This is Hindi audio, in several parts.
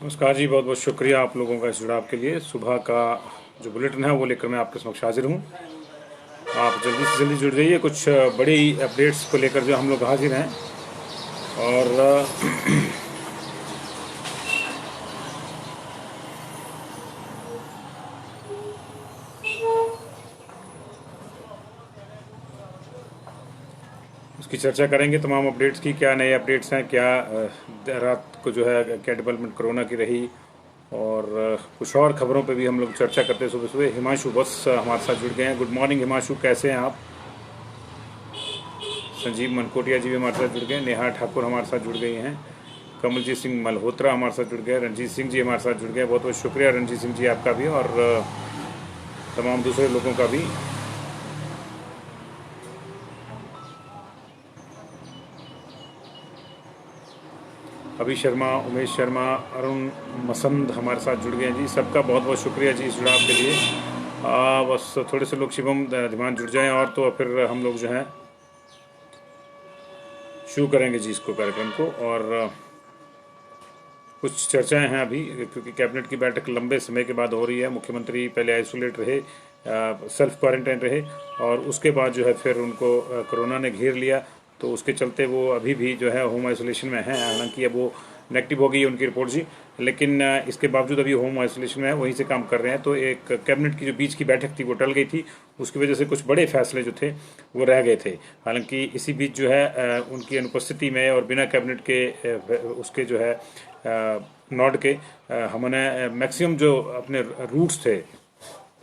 नमस्कार जी, बहुत बहुत शुक्रिया आप लोगों का इस जुड़ाव के लिए। सुबह का जो बुलेटिन है वो लेकर मैं आपके समक्ष हाजिर हूँ। आप जल्दी से जल्दी जुड़ जाइए, कुछ बड़ी अपडेट्स को लेकर जो हम लोग हाजिर हैं। और उसकी चर्चा करेंगे तमाम अपडेट्स की, क्या नए अपडेट्स हैं, क्या रात को जो है क्या डेवलपमेंट कोरोना की रही, और कुछ और खबरों पे भी हम लोग चर्चा करते हैं सुबह सुबह। हिमांशु बस हमारे साथ जुड़ गए हैं। गुड मॉर्निंग हिमांशु, कैसे हैं आप? संजीव मनकोटिया जी भी हमारे साथ जुड़ गए। नेहा ठाकुर हमारे साथ जुड़ गई हैं। कमलजीत सिंह मल्होत्रा हमारे साथ जुड़ गए। रंजीत सिंह जी हमारे साथ जुड़ गए। बहुत बहुत शुक्रिया रंजीत सिंह जी आपका भी, और तमाम दूसरे लोगों का भी। अभी शर्मा, उमेश शर्मा, अरुण मसंद हमारे साथ जुड़ गए हैं जी। सबका बहुत बहुत शुक्रिया जी इस जुड़ाव के लिए। बस थोड़े से लोग शिवम ध्यान जुड़ जाएं और तो फिर हम लोग जो हैं शुरू करेंगे जी इसको, कार्यक्रम को। और कुछ चर्चाएं हैं अभी, क्योंकि कैबिनेट की बैठक लंबे समय के बाद हो रही है। मुख्यमंत्री पहले आइसोलेट रहे, सेल्फ क्वारंटाइन रहे, और उसके बाद जो है फिर उनको कोरोना ने घेर लिया। तो उसके चलते वो अभी भी जो है होम आइसोलेशन में हैं। हालांकि अब वो नेगेटिव हो गई है उनकी रिपोर्ट जी, लेकिन इसके बावजूद अभी होम आइसोलेशन में है, वहीं से काम कर रहे हैं। तो एक कैबिनेट की जो बीच की बैठक थी वो टल गई थी, उसकी वजह से कुछ बड़े फैसले जो थे वो रह गए थे। हालांकि इसी बीच जो है उनकी अनुपस्थिति में और बिना कैबिनेट के उसके जो है नॉर्ड के हमने मैक्सिमम जो अपने रूट्स थे,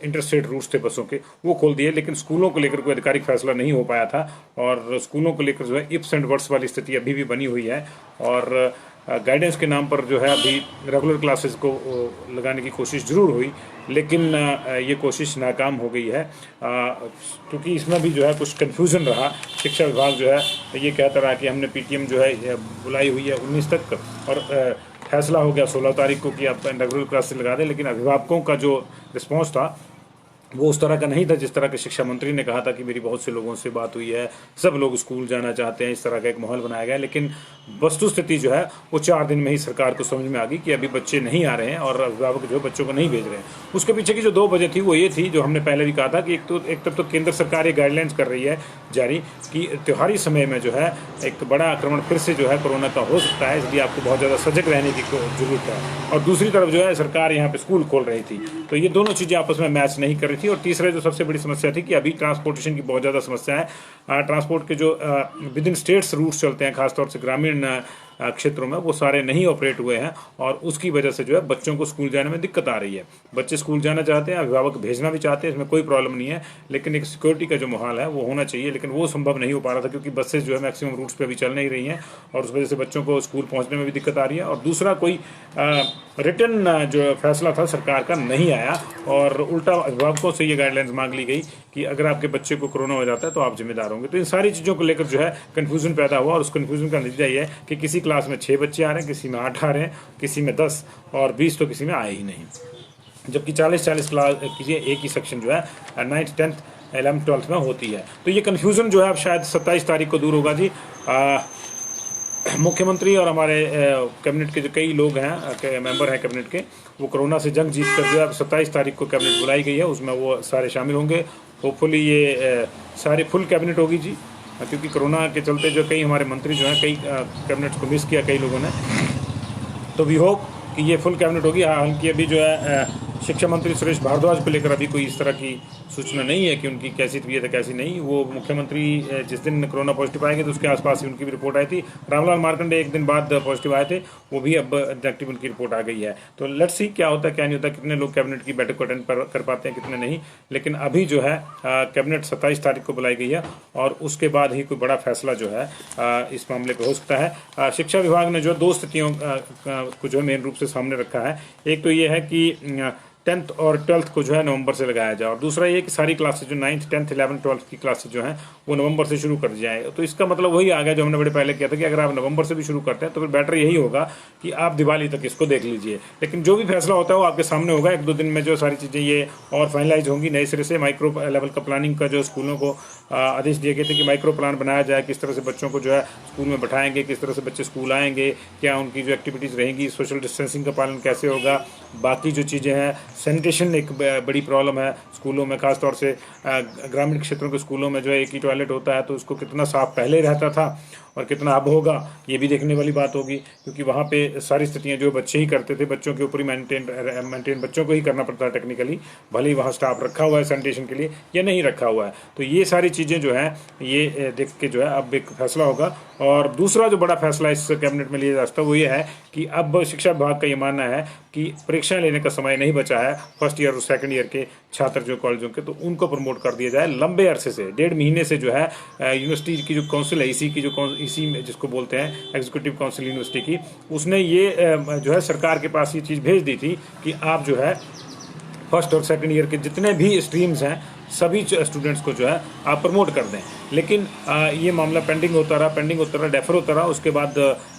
इंटरस्टेट रूट्स थे बसों के, वो खोल दिए। लेकिन स्कूलों को लेकर कोई आधिकारिक फैसला नहीं हो पाया था, और स्कूलों को लेकर जो है इफ्स एंड बट्स वाली स्थिति अभी भी बनी हुई है। और गाइडेंस के नाम पर जो है अभी रेगुलर क्लासेस को लगाने की कोशिश जरूर हुई, लेकिन ये कोशिश नाकाम हो गई है, क्योंकि इसमें भी जो है कुछ कन्फ्यूज़न रहा। शिक्षा विभाग जो है ये कहता रहा कि हमने पीटीएम जो है बुलाई हुई है 19 तक, और फैसला हो गया 16 तारीख को कि आप रेगुलर क्लासेस लगा दें। लेकिन अभिभावकों का जो रिस्पॉन्स था वो उस तरह का नहीं था जिस तरह के शिक्षा मंत्री ने कहा था कि मेरी बहुत से लोगों से बात हुई है, सब लोग स्कूल जाना चाहते हैं, इस तरह का एक माहौल बनाया गया। लेकिन वस्तु स्थिति जो है वो 4 दिन में ही सरकार को समझ में आ गई कि अभी बच्चे नहीं आ रहे हैं और अभिभावक जो बच्चों को नहीं भेज रहे हैं। उसके पीछे की जो 2 वजह थी वो ये थी, जो हमने पहले भी कहा था कि एक तरफ तो केंद्र सरकार ये गाइडलाइंस कर रही है जारी कि त्योहारी समय में जो है एक बड़ा आक्रमण फिर से जो है कोरोना का हो सकता है, इसलिए आपको बहुत ज़्यादा सजग रहने की जरूरत है। और दूसरी तरफ जो है सरकार यहाँ पे स्कूल खोल रही थी, तो ये दोनों चीज़ें आपस में मैच नहीं कर रही थी। और तीसरा जो सबसे बड़ी समस्या थी कि अभी ट्रांसपोर्टेशन की बहुत ज़्यादा समस्या है। ट्रांसपोर्ट के जो विद इन स्टेट्स रूट्स चलते हैं, खासतौर से ग्रामीण क्षेत्रों में, वो सारे नहीं ऑपरेट हुए हैं, और उसकी वजह से जो है बच्चों को स्कूल जाने में दिक्कत आ रही है। बच्चे स्कूल जाना चाहते हैं, अभिभावक भेजना भी चाहते हैं, इसमें कोई प्रॉब्लम नहीं है, लेकिन एक सिक्योरिटी का जो माहौल है वो होना चाहिए। लेकिन वो संभव नहीं हो पा रहा था, क्योंकि बसेज जो है मैक्सिमम रूट्स पे अभी चल नहीं रही हैं, और उस वजह से बच्चों को स्कूल पहुंचने में भी दिक्कत आ रही है। और दूसरा कोई रिटर्न जो फैसला था सरकार का नहीं आया, और उल्टा अभिभावकों से ये गाइडलाइंस मांग ली गई कि अगर आपके बच्चे को कोरोना हो जाता है तो आप जिम्मेदार होंगे। तो इन सारी चीज़ों को लेकर जो है कन्फ्यूजन पैदा हुआ, और उस कन्फ्यूजन का नतीजा ये है कि किसी क्लास में 6 बच्चे आ रहे हैं, किसी में 8 आ रहे हैं, किसी में 10, और 20 तो किसी में आए ही नहीं। जबकि 40-40 क्लास की एक ही सेक्शन जो है 9th 10th 11th 12th में होती है। तो ये कन्फ्यूज़न जो है अब शायद 27 तारीख को दूर होगा जी। मुख्यमंत्री और हमारे कैबिनेट के जो कई लोग हैं, मेंबर हैं कैबिनेट के, वो कोरोना से जंग जीत कर जो है 27 तारीख को कैबिनेट बुलाई गई है, उसमें वो सारे शामिल होंगे। होपफुली ये सारी फुल कैबिनेट होगी जी, क्योंकि कोरोना के चलते जो कई हमारे मंत्री जो हैं, कई कैबिनेट को मिस किया कई लोगों ने। तो वी होप कि ये फुल कैबिनेट होगी। हालांकि अभी जो है शिक्षा मंत्री सुरेश भारद्वाज को लेकर अभी कोई इस तरह की सूचना नहीं है कि उनकी कैसी तबीयत है कैसी नहीं। वो मुख्यमंत्री जिस दिन कोरोना पॉजिटिव आएंगे तो उसके आसपास ही उनकी भी रिपोर्ट आई थी। रामलाल मार्कंडे एक दिन बाद पॉजिटिव आए थे, वो भी अब नेगेटिव उनकी रिपोर्ट आ गई है। तो लेट्स सी क्या होता है क्या नहीं होता, कितने लोग कैबिनेट की बैठक को अटेंड कर पाते हैं, कितने नहीं। लेकिन अभी जो है कैबिनेट 27 तारीख को बुलाई गई है, और उसके बाद ही कोई बड़ा फैसला जो है इस मामले पर हो सकता है। शिक्षा विभाग ने जो 2 स्थितियों को जो मेन रूप से सामने रखा है, एक तो ये है कि 10th और 12th को जो है नवंबर से लगाया जाए। और दूसरा ये कि सारी क्लासेज जो 9th 10th 11th 12th की क्लासेज जो हैं वो नवंबर से शुरू कर दी जाए। तो इसका मतलब वही आ गया जो हमने बड़े पहले किया था कि अगर आप नवंबर से भी शुरू करते हैं तो फिर बेटर यही होगा कि आप दिवाली तक इसको देख लीजिए। लेकिन जो भी फैसला होता है वो आपके सामने होगा, 1-2 दिन में जो सारी चीज़ें ये और फाइनलाइज होंगी नए सिरे से। माइक्रो लेवल का प्लानिंग का जो स्कूलों को आदेश दिए गए थे कि माइक्रो प्लान बनाया जाए, किस तरह से बच्चों को जो है स्कूल में बैठाएंगे, किस तरह से बच्चे स्कूल आएंगे, क्या उनकी जो एक्टिविटीज़ रहेंगी, सोशल डिस्टेंसिंग का पालन कैसे होगा, बाकी जो चीज़ें हैं, सैनिटेशन एक बड़ी प्रॉब्लम है स्कूलों में, खासतौर से ग्रामीण क्षेत्रों के स्कूलों में जो है एक ही टॉयलेट होता है, तो उसको कितना साफ पहले रहता था और कितना अब होगा ये भी देखने वाली बात होगी, क्योंकि वहाँ पे सारी स्थितियाँ जो बच्चे ही करते थे, बच्चों के ऊपर ही मेंटेन बच्चों को ही करना पड़ता है टेक्निकली, भले ही वहाँ स्टाफ रखा हुआ है सैनिटेशन के लिए या नहीं रखा हुआ है। तो ये सारी चीज़ें जो हैं ये देख के जो है अब एक फैसला होगा। और दूसरा जो बड़ा फैसला इस कैबिनेट में लिया जा सकता है वो ये है कि अब शिक्षा विभाग का ये मानना है कि परीक्षाएं लेने का समय नहीं बचा है फर्स्ट ईयर और सेकंड ईयर के छात्र जो कॉलेजों के, तो उनको प्रमोट कर दिया जाए। लंबे अरसे से 1.5 महीने से जो है यूनिवर्सिटी की जो काउंसिल है, इसी में जिसको बोलते हैं एग्जीक्यूटिव काउंसिल यूनिवर्सिटी की, उसने ये जो है सरकार के पास ये चीज़ भेज दी थी कि आप जो है फर्स्ट और सेकंड ईयर के जितने भी स्ट्रीम्स हैं सभी स्टूडेंट्स को जो है आप प्रमोट कर दें। लेकिन ये मामला पेंडिंग होता रहा, डेफर होता रहा। उसके बाद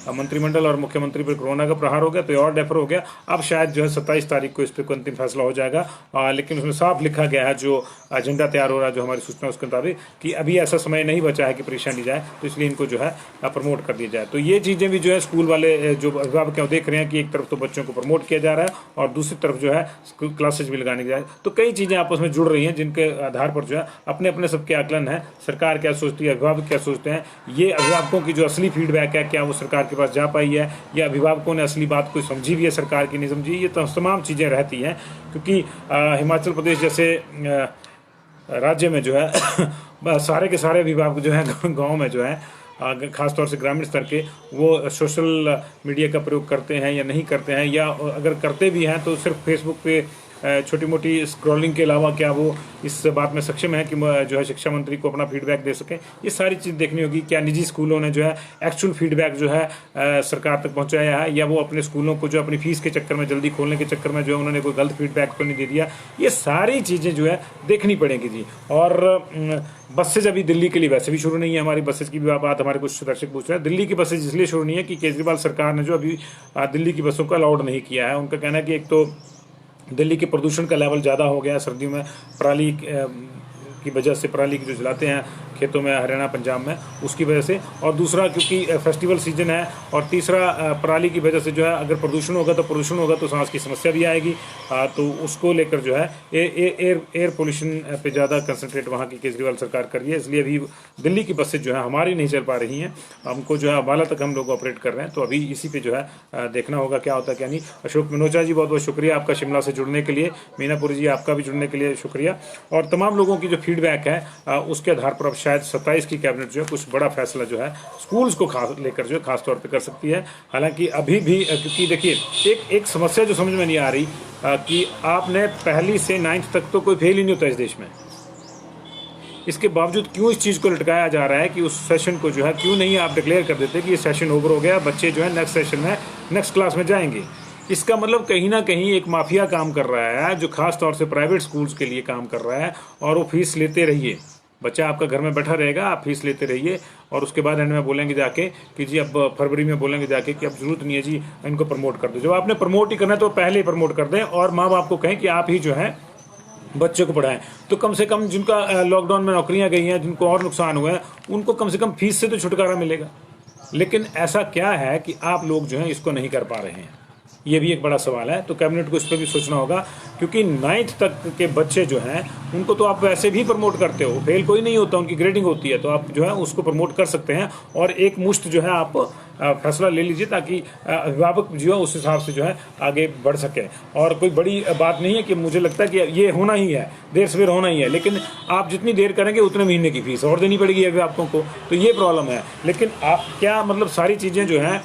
मंत्रिमंडल और मुख्यमंत्री पर कोरोना का प्रहार हो गया तो और डेफर हो गया। अब शायद जो है 27 तारीख को इस पर अंतिम फैसला हो जाएगा। लेकिन उसमें साफ लिखा गया है, जो एजेंडा तैयार हो रहा है, जो हमारी सूचना उसके मुताबिक, कि अभी ऐसा समय नहीं बचा है कि परीक्षा ली जाए, तो इसलिए इनको जो है प्रमोट कर दिया जाए। तो ये चीज़ें भी जो है स्कूल वाले जो अभिभावक हैं देख रहे हैं कि एक तरफ तो बच्चों को प्रमोट किया जा रहा है और दूसरी तरफ जो है क्लासेज भी लगाने की जाए। तो कई चीज़ें आपस में जुड़ रही हैं जिनके आधार पर जो है अपने अपने सबके आकलन है। सरकार क्या सोचती है, अभिभावक क्या सोचते हैं, ये अभिभावकों की जो असली फीडबैक है क्या वो सरकार के पास जा पाई है, या अभिभावकों ने असली बात को समझी भी है सरकार की नहीं समझी, ये तमाम चीज़ें रहती हैं। क्योंकि हिमाचल प्रदेश जैसे राज्य में जो है सारे के सारे अभिभावक जो है गाँव में जो है खासतौर से ग्रामीण स्तर के, वो सोशल मीडिया का प्रयोग करते हैं या नहीं करते हैं, या अगर करते भी हैं तो सिर्फ फेसबुक पे छोटी मोटी स्क्रॉलिंग के अलावा क्या वो इस बात में सक्षम है कि जो है शिक्षा मंत्री को अपना फीडबैक दे सकें। ये सारी चीज़ देखनी होगी। क्या निजी स्कूलों ने जो है एक्चुअल फीडबैक जो है सरकार तक पहुंचाया है, या वो अपने स्कूलों को जो अपनी फीस के चक्कर में, जल्दी खोलने के चक्कर में जो है उन्होंने कोई गलत फीडबैक तो नहीं दे दिया। ये सारी चीज़ें जो है देखनी पड़ेंगी जी। और बसेज अभी दिल्ली के लिए वैसे भी शुरू नहीं है। हमारी बसेज की भी बात हमारे कुछ दर्शक पूछ रहे हैं। दिल्ली की बसेज इसलिए शुरू नहीं है कि केजरीवाल सरकार ने जो अभी दिल्ली की बसों को अलाउड नहीं किया है। उनका कहना है कि एक तो दिल्ली के प्रदूषण का लेवल ज़्यादा हो गया है सर्दियों में, पराली की वजह से, पराली की जो जलाते हैं खेतों में हरियाणा पंजाब में, उसकी वजह से, और दूसरा क्योंकि फेस्टिवल सीजन है, और तीसरा पराली की वजह से जो है अगर प्रदूषण होगा तो सांस की समस्या भी आएगी। तो उसको लेकर जो है एयर पोल्यूशन पे ज़्यादा कंसंट्रेट वहाँ की केजरीवाल सरकार कर रही है। इसलिए अभी दिल्ली की बसेज जो है हमारी नहीं चल पा रही हैं। हमको जो है अम्बाला तक हम लोग ऑपरेट कर रहे हैं। तो अभी इसी पे जो है देखना होगा क्या होता है क्या नहीं। अशोक मनोचा जी बहुत बहुत शुक्रिया आपका शिमला से जुड़ने के लिए। मीनापुरी जी आपका भी जुड़ने के लिए शुक्रिया। और तमाम लोगों की जो फीडबैक है उसके आधार पर अब शायद 27 की कैबिनेट जो है कुछ बड़ा फैसला जो है स्कूल्स को लेकर जो है खास तौर पे कर सकती है। हालांकि अभी भी क्योंकि देखिए एक समस्या जो समझ में नहीं आ रही कि आपने पहली से 9th तक तो कोई फेल ही नहीं होता इस देश में, इसके बावजूद क्यों इस चीज़ को लटकाया जा रहा है कि उस सेशन को जो है क्यों नहीं आप डिक्लेयर कर देते कि ये सेशन ओवर हो गया, बच्चे जो है नेक्स्ट सेशन में नेक्स्ट क्लास में जाएंगे। इसका मतलब कहीं ना कहीं एक माफिया काम कर रहा है जो खास तौर से प्राइवेट स्कूल्स के लिए काम कर रहा है, और वो फीस लेते रहिए। बच्चा आपका घर में बैठा रहेगा, आप फीस लेते रहिए, और उसके बाद एंड में बोलेंगे जाके कि जी अब फरवरी में बोलेंगे जाके कि अब जरूरत नहीं है जी इनको प्रमोट कर दो। जब आपने प्रमोट ही करना है तो पहले ही प्रमोट कर दें, और माँ बाप को कहें कि आप ही जो है बच्चों को पढ़ाएं। तो कम से कम जिनका लॉकडाउन में नौकरियां गई हैं, जिनको और नुकसान हुआ है, उनको कम से कम फीस से तो छुटकारा मिलेगा। लेकिन ऐसा क्या है कि आप लोग जो हैं इसको नहीं कर पा रहे हैं, ये भी एक बड़ा सवाल है। तो कैबिनेट को इस पर भी सोचना होगा, क्योंकि 9th तक के बच्चे जो हैं उनको तो आप वैसे भी प्रमोट करते हो, फेल कोई नहीं होता, उनकी ग्रेडिंग होती है, तो आप जो है उसको प्रमोट कर सकते हैं। और एक मुश्त जो है आप फैसला ले लीजिए ताकि अभिभावक जो है उस हिसाब से जो है आगे बढ़ सके। और कोई बड़ी बात नहीं है कि मुझे लगता है कि ये होना ही है, देर सवेर होना ही है, लेकिन आप जितनी देर करेंगे उतने महीने की फीस और देनी पड़ेगी अभिभावकों को, तो ये प्रॉब्लम है। लेकिन आप क्या मतलब सारी चीज़ें जो हैं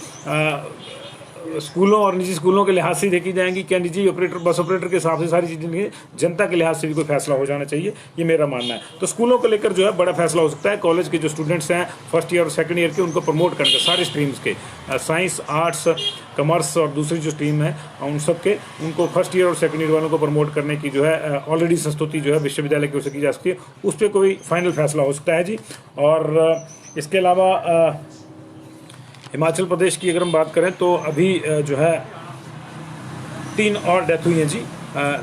स्कूलों और निजी स्कूलों के लिहाज से देखी जाएंगी, क्या निजी ऑपरेटर बस ऑपरेटर के हिसाब से सारी चीज़ें नहीं, जनता के लिहाज से भी कोई फैसला हो जाना चाहिए, ये मेरा मानना है। तो स्कूलों को लेकर जो है बड़ा फैसला हो सकता है। कॉलेज के जो स्टूडेंट्स हैं फर्स्ट ईयर और सेकंड ईयर के, उनको प्रमोट करने का सारे स्ट्रीम्स के, साइंस, आर्ट्स, कॉमर्स और दूसरी जो स्ट्रीम है उन सब के, उनको फर्स्ट ईयर और सेकंड ईयर वालों को प्रमोट करने की जो है ऑलरेडी संस्तुति जो है विश्वविद्यालय की ओर से की जा सकती है, उस पर कोई फाइनल फैसला हो सकता है जी। और इसके अलावा हिमाचल प्रदेश की अगर हम बात करें तो अभी जो है 3 और डेथ हुई हैं जी,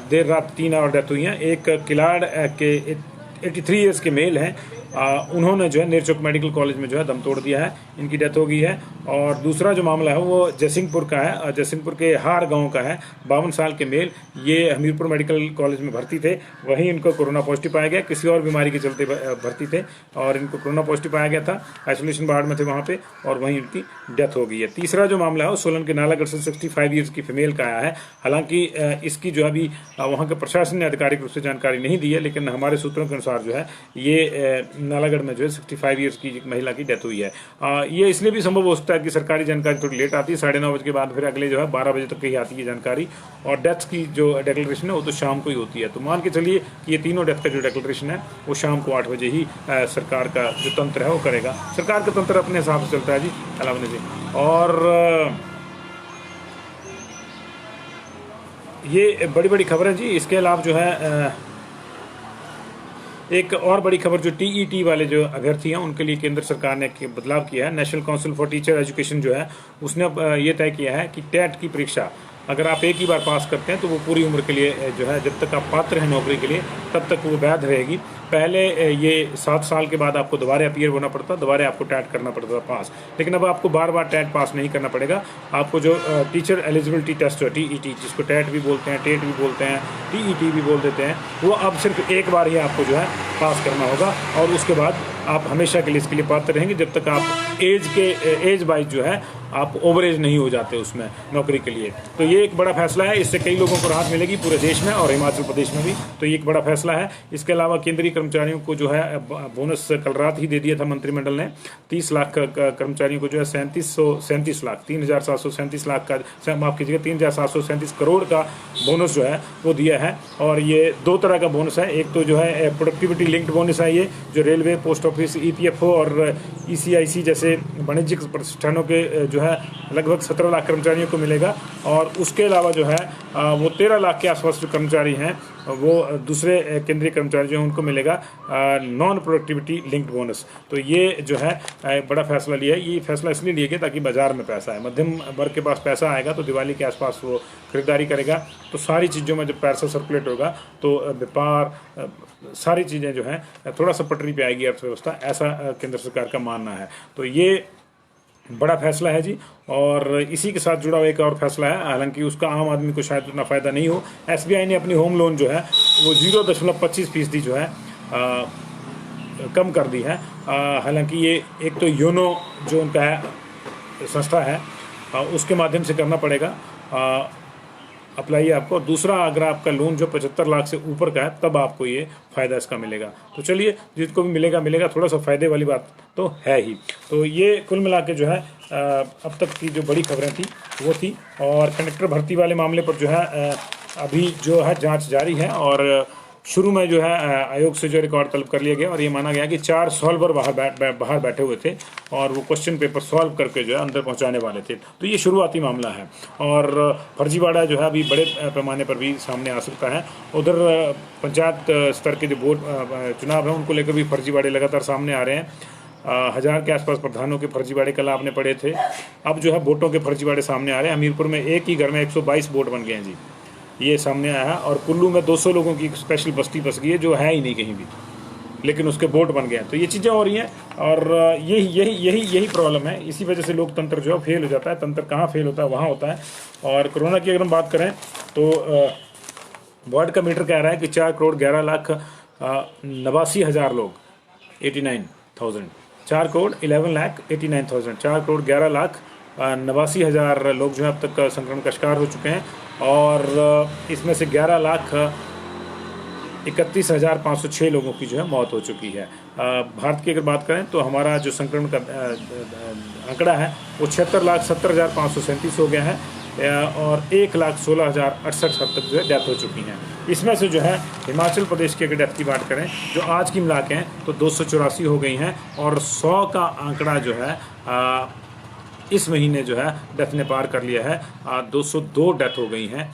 देर रात 3 और डेथ हुई हैं। एक किलाड़ के 83 ईयर्स के मेल हैं, उन्होंने जो है नेरचौक मेडिकल कॉलेज में जो है दम तोड़ दिया है, इनकी डेथ हो गई है। और दूसरा जो मामला है वो जयसिंहपुर का है, जयसिंहपुर के हार गांव का है, 52 साल के मेल, ये हमीरपुर मेडिकल कॉलेज में भर्ती थे, वहीं इनको कोरोना पॉजिटिव पाया गया, किसी और बीमारी के चलते भर्ती थे और इनको कोरोना पॉजिटिव पाया गया था, आइसोलेशन वार्ड में थे वहाँ पे, और वहीं इनकी डेथ हो गई है। तीसरा जो मामला है वो सोलन के नालागढ़ से 65 ईयर्स की फीमेल का आया है। हालांकि इसकी जो अभी वहाँ के प्रशासन ने आधिकारिक रूप से जानकारी नहीं दी है, लेकिन हमारे सूत्रों के अनुसार जो है ये नालागढ़ में जो है 65 ईयर्स की एक महिला की डेथ हुई है। ये इसलिए भी संभव हो सकता है कि सरकारी जानकारी थोड़ी लेट आती है, 9:30 बजे के बाद फिर अगले जो है 12 बजे तक ही आती है जानकारी, और डेथ्स की जो डिक्लेरेशन है वो तो शाम को ही होती है। तो मान के चलिए कि ये तीनों डेथ का जो डिक्लेरेशन है वो शाम को 8 बजे ही सरकार का जो तंत्र है वो करेगा। सरकार का तंत्र अपने हिसाब से चलता है जी, अलावा जी। और ये बड़ी बड़ी खबर है जी। इसके अलावा जो है एक और बड़ी खबर, जो टीईटी वाले जो अभ्यर्थी हैं उनके लिए केंद्र सरकार ने बदलाव किया है। National council for teacher education जो है उसने ये तय किया है कि टेट की परीक्षा अगर आप एक ही बार पास करते हैं तो वो पूरी उम्र के लिए जो है, जब तक आप पात्र हैं नौकरी के लिए तब तक वो वैध रहेगी। पहले ये 7 साल के बाद आपको दोबारा अपीयर होना पड़ता, दोबारा आपको टेट करना पड़ता था पास, लेकिन अब आपको बार बार टेट पास नहीं करना पड़ेगा। आपको जो टीचर एलिजिबिलिटी टेस्ट है टीईटी, जिसको टेट भी बोलते हैं, टेट भी बोलते हैं, टीईटी भी बोल देते हैं, वो अब सिर्फ एक बार ही आपको जो है पास करना होगा, और उसके बाद आप हमेशा के लिए इसके लिए पात्र रहेंगे जब तक आप एज वाइज जो है आप ओवर एज नहीं हो जाते उसमें नौकरी के लिए। तो ये एक बड़ा फैसला है, इससे कई लोगों को राहत मिलेगी पूरे देश में और हिमाचल प्रदेश में भी, तो ये एक बड़ा फैसला है। इसके अलावा केंद्रीय कर्मचारियों को जो है बोनस कल रात ही दे दिया था मंत्रिमंडल ने। 30 लाख कर्मचारियों को जो है 3737 लाख 3737 लाख का, माफ कीजिएगा 3737 करोड़ का बोनस जो है वो दिया है। और ये 2 तरह का बोनस है, एक तो जो है प्रोडक्टिविटी लिंक्ड बोनस है, ये जो रेलवे, पोस्ट ऑफिस, ईपीएफओ और ईसीआईसी जैसे वाणिज्यिक प्रतिष्ठानों के जो है लगभग 17 लाख कर्मचारियों को मिलेगा। और उसके अलावा जो है वो 13 लाख के आसपास जो कर्मचारी हैं वो दूसरे केंद्रीय कर्मचारी जो हैं उनको मिलेगा नॉन प्रोडक्टिविटी लिंक्ड बोनस। तो ये जो है बड़ा फैसला लिया है। ये फैसला इसलिए लिया गया ताकि बाजार में पैसा है, मध्यम वर्ग के पास पैसा आएगा तो दिवाली के आसपास वो खरीदारी करेगा, तो सारी चीज़ों में जब पैसा सर्कुलेट होगा तो व्यापार, सारी चीज़ें जो हैं थोड़ा सा पटरी पे आएगी अर्थव्यवस्था, ऐसा केंद्र सरकार का मानना है। तो ये बड़ा फैसला है जी। और इसी के साथ जुड़ा हुआ एक और फैसला है, हालांकि उसका आम आदमी को शायद उतना फ़ायदा नहीं हो। एसबीआई ने अपनी होम लोन जो है वो 0.25% जो है कम कर दी है। हालांकि ये एक तो योनो जो उनका है संस्था है उसके माध्यम से करना पड़ेगा अप्लाई आपको, और दूसरा अगर आपका लोन जो 75 लाख से ऊपर का है तब आपको ये फ़ायदा इसका मिलेगा। तो चलिए, जिसको भी मिलेगा, थोड़ा सा फ़ायदे वाली बात तो है ही। तो ये कुल मिला के जो है अब तक की जो बड़ी खबरें थी वो थी। और कंडक्टर भर्ती वाले मामले पर जो है अभी जो है जांच जारी है, और शुरू में जो है आयोग से जो रिकॉर्ड तलब कर लिया गया और ये माना गया कि 4 सॉल्वर बाहर बैठे हुए थे और वो क्वेश्चन पेपर सॉल्व करके जो है अंदर पहुंचाने वाले थे। तो ये शुरुआती मामला है, और फर्जीवाड़ा जो है अभी बड़े पैमाने पर भी सामने आ सकता है। उधर पंचायत स्तर के जो बोर्ड चुनाव है उनको लेकर भी फर्जीवाड़े लगातार सामने आ रहे हैं। 1000 के आसपास प्रधानों के फर्जीवाड़े कल आपने पढ़े थे। अब जो है वोटों के फर्जीवाड़े सामने आ रहे हैं। हमीरपुर में एक ही घर में 122 वोट बन गए हैं जी, ये सामने आया है। और कुल्लू में 200 लोगों की एक स्पेशल बस्ती बस गई है जो है ही नहीं कहीं भी, लेकिन उसके वोट बन गए हैं। तो ये चीज़ें हो रही हैं, और यही प्रॉब्लम है। इसी वजह से लोकतंत्र जो है फेल हो जाता है। तंत्र कहाँ फेल होता है वहाँ होता है। और कोरोना की अगर हम बात करें तो वार्ड का मीटर कह रहा है कि 4 करोड़ 11 लाख 89,000 लोग, 89,000, 4 करोड़ 11 लाख 89,000, 4 करोड़ 11 लाख 89,000 लोग जो है अब तक संक्रमण का शिकार हो चुके हैं। और इसमें से 11 लाख 31,506 लोगों की जो है मौत हो चुकी है। भारत की अगर बात करें तो हमारा जो संक्रमण का आंकड़ा है वो 76,70,537 हो गया है और 1,16,068 हद तक जो है डेथ हो चुकी हैं। इसमें से जो है हिमाचल प्रदेश की अगर डेथ की बात करें जो आज की मिला के हैं तो 284 हो गई हैं और 100 का आंकड़ा जो है इस महीने जो है डेथ ने पार कर लिया है। 202 डेथ हो गई हैं,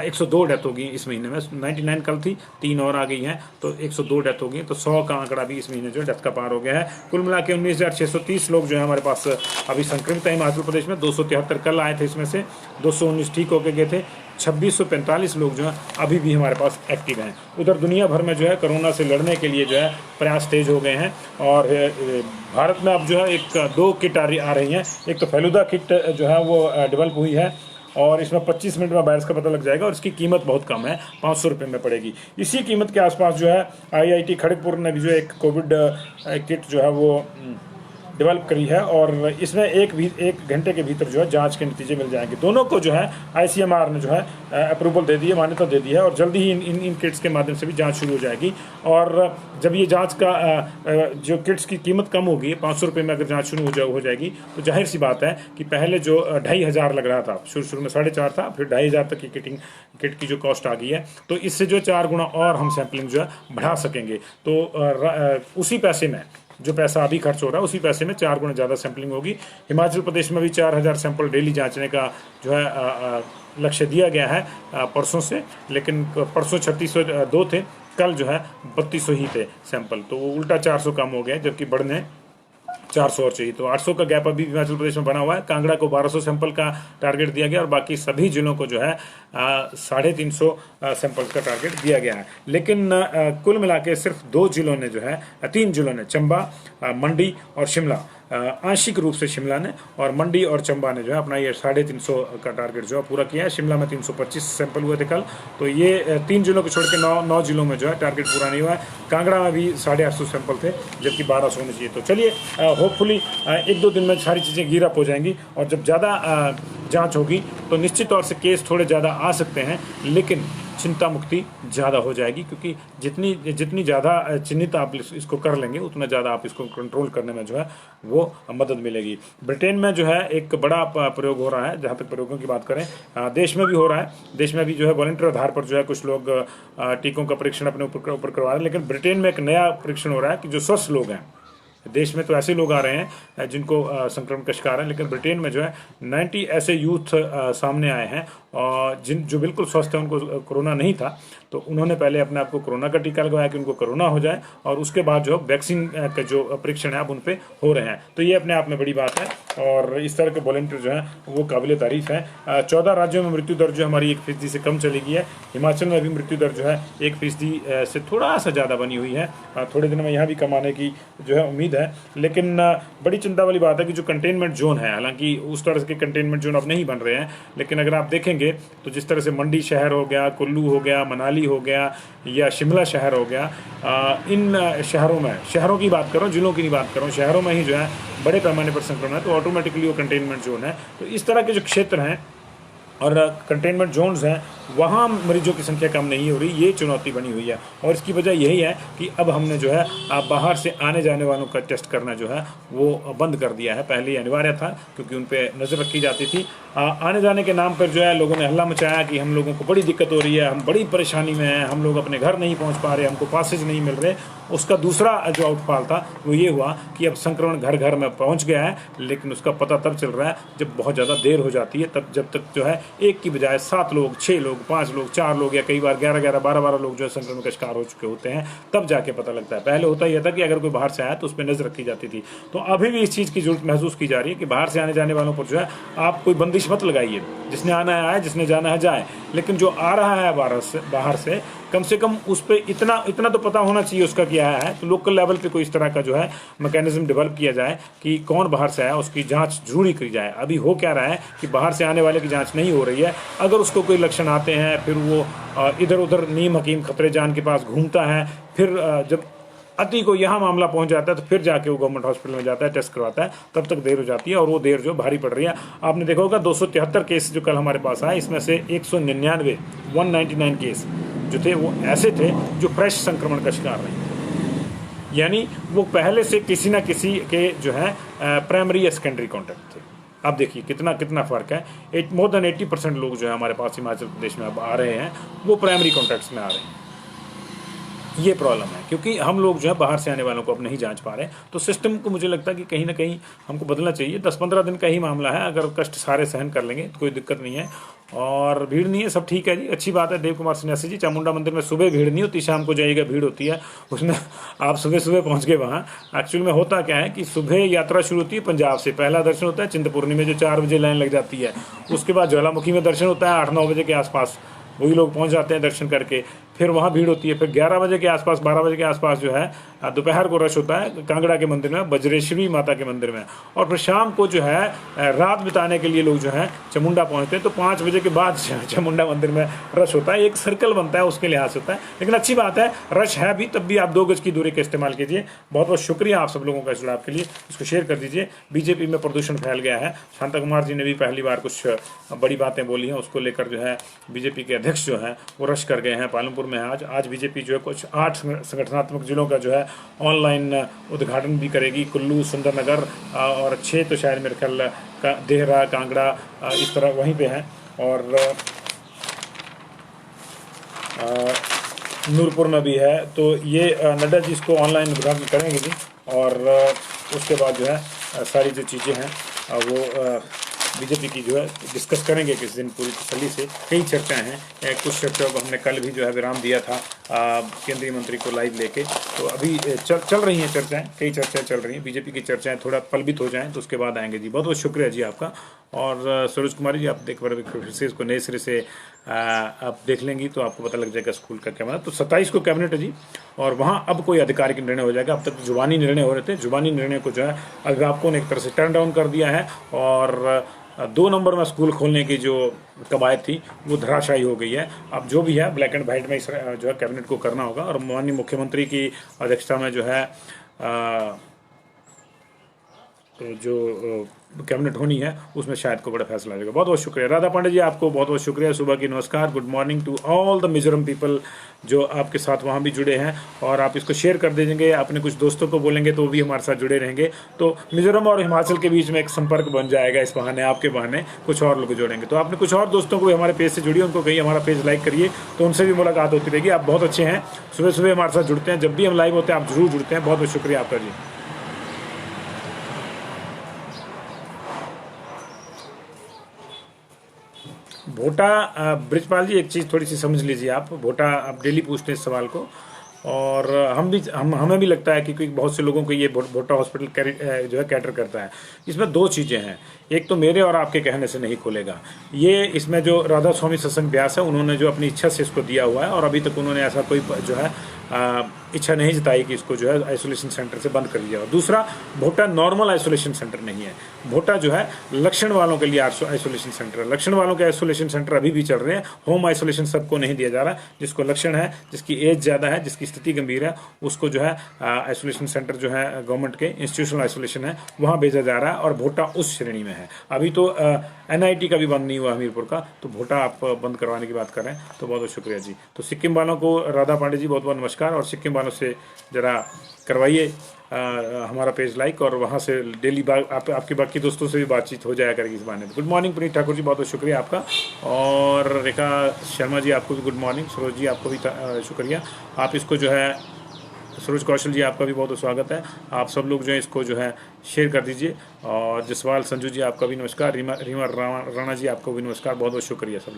102 डेथ हो गई इस महीने में। 99 कल थी, 3 और आ गई हैं तो 102 डेथ हो गई। तो 100 का आंकड़ा भी इस महीने जो डेथ का पार हो गया है। कुल मिला के 19,630 लोग जो है हमारे पास अभी संक्रमित है हिमाचल प्रदेश में। 273 कल आए थे, इसमें से 219 ठीक होके गए थे। 2645 लोग जो है अभी भी हमारे पास एक्टिव हैं। उधर दुनिया भर में जो है कोरोना से लड़ने के लिए जो है प्रयास तेज हो गए हैं और भारत में अब जो है 2 किट आ रही हैं। एक तो फेलुदा किट जो है वो डेवलप हुई है और इसमें 25 मिनट में वायरस का पता लग जाएगा और इसकी कीमत बहुत कम है, 500 रुपये में पड़ेगी। इसी कीमत के आसपास जो है IIT खड़गपुर ने भी जो एक कोविड किट जो है वो डेवलप करी है और इसमें एक घंटे के भीतर जो है जांच के नतीजे मिल जाएंगे। दोनों को जो है ICMR ने जो है अप्रूवल दे दी है, मान्यता दे दी है और जल्दी ही इन किट्स के माध्यम से भी जांच शुरू हो जाएगी। और जब ये जांच का जो किट्स की कीमत कम होगी, 500 रुपये में अगर जांच शुरू हो जाएगी तो जाहिर सी बात है कि पहले जो 2,500 लग रहा था, शुरू में 4,500 था, फिर 2,500 तक की किट की जो कॉस्ट आ गई है। तो इससे जो 4 गुना और हम सैम्पलिंग जो है बढ़ा सकेंगे। तो उसी पैसे में जो पैसा अभी खर्च हो रहा है उसी पैसे में 4 गुना ज़्यादा सैम्पलिंग होगी। हिमाचल प्रदेश में भी 4,000 सैंपल डेली जांचने का जो है लक्ष्य दिया गया है परसों से, लेकिन परसों 3602 थे, कल जो है 3200 ही थे सैंपल, तो वो उल्टा 400 कम हो गया, जबकि बढ़ने 400 और चाहिए। तो 800 का गैप अभी हिमाचल प्रदेश में बना हुआ है। कांगड़ा को 1200 सैंपल का टारगेट दिया गया और बाकी सभी जिलों को जो है 350 सैंपल का टारगेट दिया गया है। लेकिन कुल मिला के सिर्फ 3 जिलों ने चंबा, मंडी और शिमला, आंशिक रूप से शिमला ने और मंडी और चंबा ने जो है अपना ये 350 का टारगेट जो है पूरा किया है। शिमला में 325 सैंपल हुए थे कल, तो ये 3 जिलों को छोड़ के 9 जिलों में जो है टारगेट पूरा नहीं हुआ है। कांगड़ा में भी 850 सैंपल थे, जबकि 1200 होने चाहिए। तो चलिए होपफुली 1-2 दिन में सारी चीज़ें गियर अप हो जाएंगी और जब ज़्यादा जांच होगी तो निश्चित तौर से केस थोड़े ज़्यादा आ सकते हैं, लेकिन चिंता मुक्ति ज़्यादा हो जाएगी, क्योंकि जितनी ज़्यादा चिन्हित आप इसको कर लेंगे उतना ज़्यादा आप इसको कंट्रोल करने में जो है वो मदद मिलेगी। ब्रिटेन में जो है एक बड़ा प्रयोग हो रहा है, जहाँ तक प्रयोगों की बात करें देश में भी हो रहा है। देश में भी जो है वॉलंटियर आधार पर जो है कुछ लोग टीकों का परीक्षण अपने ऊपर करवा रहे हैं, लेकिन ब्रिटेन में एक नया परीक्षण हो रहा है कि जो स्वस्थ लोग हैं, देश में तो ऐसे लोग आ रहे हैं जिनको संक्रमण का शिकार है, लेकिन ब्रिटेन में जो है 90 ऐसे यूथ सामने आए हैं और जो बिल्कुल स्वस्थ है, उनको कोरोना नहीं था, तो उन्होंने पहले अपने आप को कोरोना का टीका लगवाया कि उनको कोरोना हो जाए और उसके बाद जो वैक्सीन का जो परीक्षण है अब उन पे हो रहे हैं। तो ये अपने आप में बड़ी बात है और इस तरह के वॉलंटियर जो है वो काबिल तारीफ है। 14 राज्यों में मृत्यु दर जो हमारी 1% से कम चली गई है। हिमाचल में भी मृत्यु दर जो है 1% से थोड़ा सा ज़्यादा बनी हुई है। थोड़े दिन में यहाँ भी कम आने की जो है उम्मीद है, लेकिन बड़ी चिंता वाली बात है कि जो कंटेनमेंट जोन है, हालांकि उस तरह के कंटेनमेंट जोन अब नहीं बन रहे हैं, लेकिन अगर आप देखेंगे तो जिस तरह से मंडी शहर हो गया, कुल्लू हो गया, मनाली हो गया या शिमला शहर हो गया, इन शहरों की बात करो, जिलों की नहीं बात करो, शहरों में ही जो है बड़े पैमाने पर संक्रमण है, तो ऑटोमेटिकली वो कंटेनमेंट जोन है। तो इस तरह के जो क्षेत्र हैं और कंटेनमेंट जोन्स हैं, वहाँ मरीजों की संख्या कम नहीं हो रही, ये चुनौती बनी हुई है। और इसकी वजह यही है कि अब हमने जो है बाहर से आने जाने वालों का टेस्ट करना जो है वो बंद कर दिया है। पहले अनिवार्य था क्योंकि उन पर नज़र रखी जाती थी। आने जाने के नाम पर जो है लोगों ने हल्ला मचाया कि हम लोगों को बड़ी दिक्कत हो रही है, हम बड़ी परेशानी में हैं, हम लोग अपने घर नहीं पहुँच पा रहे, हमको पासेज नहीं मिल रहे। उसका दूसरा जो आउटफॉल था वो ये हुआ कि अब संक्रमण घर घर में पहुंच गया है, लेकिन उसका पता तब चल रहा है जब बहुत ज़्यादा देर हो जाती है। तब जब तक जो है एक की बजाय 7 लोग, 6 लोग, 5 लोग, 4 लोग या कई बार 11-11, 12-12 लोग जो है संक्रमण का शिकार हो चुके होते हैं, तब जाके पता लगता है। पहले होता यह था कि अगर कोई बाहर से आया तो उस पर नजर रखी जाती थी। तो अभी भी इस चीज़ की जरूरत महसूस की जा रही है कि बाहर से आने जाने वालों पर जो है आप कोई बंदिश मत लगाइए। जिसने आना है आए, जिसने जाना है जाए, लेकिन जो आ रहा है बाहर से कम से कम उस पर इतना तो पता होना चाहिए उसका क्या है। तो लोकल लेवल पे कोई इस तरह का जो है मैकेनिज्म डेवलप किया जाए कि कौन बाहर से आया उसकी जांच जरूरी की जाए। अभी हो क्या रहा है कि बाहर से आने वाले की जांच नहीं हो रही है। अगर उसको कोई लक्षण आते हैं, फिर वो इधर उधर नीम हकीम खतरे जान के पास घूमता है, फिर जब अति को यहाँ मामला पहुंच जाता है तो फिर जाके वो गवर्नमेंट हॉस्पिटल में जाता है, टेस्ट करवाता है, तब तक देर हो जाती है और वो देर जो भारी पड़ रही है। आपने देखा होगा 273 केस जो कल हमारे पास आए, इसमें से 199 केस जो थे वो ऐसे थे जो फ्रेश संक्रमण का शिकार रहे, यानी वो पहले से किसी ना किसी के जो है प्राइमरी या सेकेंडरी कॉन्टैक्ट थे। आप देखिए कितना फ़र्क है। मोर देन 80% लोग जो है हमारे पास हिमाचल प्रदेश में अब आ रहे हैं वो प्राइमरी कॉन्टैक्ट्स में आ रहे हैं। ये प्रॉब्लम है क्योंकि हम लोग जो है बाहर से आने वालों को अब नहीं जांच पा रहे। तो सिस्टम को मुझे लगता है कि कहीं ना कहीं हमको बदलना चाहिए। 10-15 दिन का ही मामला है, अगर कष्ट सारे सहन कर लेंगे तो कोई दिक्कत नहीं है और भीड़ नहीं है, सब ठीक है जी, अच्छी बात है। देव कुमार सन्यासी जी, चामुंडा मंदिर में सुबह भीड़ नहीं होती, शाम को जाइएगा भीड़ होती है। उसमें आप सुबह पहुँच गए वहाँ। एक्चुअल में होता क्या है कि सुबह यात्रा शुरू होती है पंजाब से, पहला दर्शन होता है चिंतपूर्णी में जो 4 बजे लाइन लग जाती है, उसके बाद ज्वालामुखी में दर्शन होता है 8-9 बजे के आसपास, वही लोग पहुंच जाते हैं दर्शन करके। फिर वहाँ भीड़ होती है, फिर 11 बजे के आसपास 12 बजे के आसपास जो है दोपहर को रश होता है कांगड़ा के मंदिर में, बज्रेश्वरी माता के मंदिर में, और फिर शाम को जो है रात बिताने के लिए लोग जो है चामुंडा पहुँचते हैं। तो 5 बजे के बाद चामुंडा मंदिर में रश होता है, एक सर्कल बनता है, उसके लिहाज से होता है। लेकिन अच्छी बात है, रश है भी, तब भी आप 2 गज की दूरी का इस्तेमाल कीजिए। बहुत बहुत शुक्रिया आप सब लोगों का जुड़ाव के लिए, इसको शेयर कर दीजिए। बीजेपी में प्रदूषण फैल गया है, शांता कुमार जी ने भी पहली बार कुछ बड़ी बातें बोली हैं, उसको लेकर जो है बीजेपी के अध्यक्ष जो हैं वो रश कर गए हैं पालमपुर में। आज बीजेपी जो है कुछ 8 संगठनात्मक जिलों का जो है ऑनलाइन उद्घाटन भी करेगी, कुल्लू, सुंदरनगर और 6 तो शायद मेरे ख्याल का देहरा, कांगड़ा इस तरह वहीं पे हैं, और नूरपुर में भी है। तो ये नड्डा जी इसको ऑनलाइन उद्घाटन करेंगे जी, और उसके बाद जो है सारी जो चीज़ें हैं वो बीजेपी की जो है डिस्कस करेंगे किस दिन पूरी तसल्ली से। कई चर्चाएं हैं, कुछ चर्चाओं को हमने कल भी जो है विराम दिया था केंद्रीय मंत्री को लाइव लेके, तो अभी चल रही हैं चर्चाएं, कई चर्चाएं चल रही हैं। बीजेपी की चर्चाएं थोड़ा पलबित हो जाएं तो उसके बाद आएंगे जी। बहुत बहुत शुक्रिया जी आपका। और सरोज कुमारी जी, आप फिर से इसको नए सिरे से आप देख लेंगी तो आपको पता लग जाएगा स्कूल का क्या। तो 27 को कैबिनेट है जी, और वहाँ अब कोई आधिकारिक निर्णय हो जाएगा। अब तक जुबानी निर्णय हो रहे थे, जुबानी निर्णय को जो है अभिभावकों ने एक तरह से टर्न डाउन कर दिया है, और 2 नंबर में स्कूल खोलने की जो कवायद थी वो धराशायी हो गई है। अब जो भी है ब्लैक एंड वाइट में जो है कैबिनेट को करना होगा, और माननीय मुख्यमंत्री की अध्यक्षता में जो है जो कैबिनेट होनी है उसमें शायद को बड़ा फैसला आ जाएगा। बहुत बहुत शुक्रिया राधा पांडे जी, आपको बहुत बहुत शुक्रिया। सुबह की नमस्कार, good morning to all the Mizoram people जो आपके साथ वहाँ भी जुड़े हैं, और आप इसको शेयर कर दीजिएंगे, अपने कुछ दोस्तों को बोलेंगे तो वो भी हमारे साथ जुड़े रहेंगे। तो मिजोरम और हिमाचल के बीच में एक संपर्क बन जाएगा इस बहाने, आपके बहाने कुछ और लोग जोड़ेंगे। तो आपने कुछ और दोस्तों को भी हमारे पेज से जुड़िए, उनको कहिए हमारा पेज लाइक करिए, तो उनसे भी मुलाकात होती रहेगी। आप बहुत अच्छे हैं, सुबह हमारे साथ जुड़ते हैं, जब भी हम लाइव होते हैं आप जरूर जुड़ते हैं। बहुत बहुत शुक्रिया आपका जी। भोटा ब्रिजपाल जी, एक चीज़ थोड़ी सी समझ लीजिए आप। भोटा आप डेली पूछते हैं इस सवाल को, और हमें भी लगता है कि क्योंकि बहुत से लोगों को ये भोटा हॉस्पिटल जो है कैटर करता है। इसमें 2 चीज़ें हैं, एक तो मेरे और आपके कहने से नहीं खुलेगा ये। इसमें जो राधा स्वामी सत्संग व्यास है उन्होंने जो अपनी इच्छा से इसको दिया हुआ है, और अभी तक उन्होंने ऐसा कोई जो है इच्छा नहीं जताई कि इसको जो है आइसोलेशन सेंटर से बंद कर दिया। और दूसरा, भोटा नॉर्मल आइसोलेशन सेंटर नहीं है, भोटा जो है लक्षण वालों के लिए आइसोलेशन सेंटर है। लक्षण वालों के आइसोलेशन सेंटर अभी भी चल रहे हैं, होम आइसोलेशन सबको नहीं दिया जा रहा। जिसको लक्षण है, जिसकी एज ज़्यादा है, जिसकी स्थिति गंभीर है, उसको जो है आइसोलेशन सेंटर जो है गवर्नमेंट के इंस्टीट्यूशनल आइसोलेशन है वहाँ भेजा जा रहा है, और भोटा उस श्रेणी में है। अभी तो NIT का भी बंद नहीं हुआ हमीरपुर का, तो भोटा आप बंद करवाने की बात कर रहे हैं, तो बहुत बहुत शुक्रिया जी। तो सिक्किम वालों को राधा पांडे जी बहुत बहुत नमस्कार, और सिक्किम वालों से ज़रा करवाइए हमारा पेज लाइक, और वहाँ से डेली आपके बाकी दोस्तों से भी बातचीत हो जाया करेगी इस बारे में। गुड मॉर्निंग पुनीत ठाकुर जी, बहुत बहुत शुक्रिया आपका, और रेखा शर्मा जी आपको भी गुड मॉर्निंग। सरोज जी आपको भी शुक्रिया। आप इसको जो है सरोज कौशल जी आपका भी बहुत बहुत स्वागत है। आप सब लोग जो है इसको जो है शेयर कर दीजिए। और जसवाल संजू जी आपका भी नमस्कार। रीमा राणा जी आपको भी नमस्कार, बहुत बहुत शुक्रिया सब।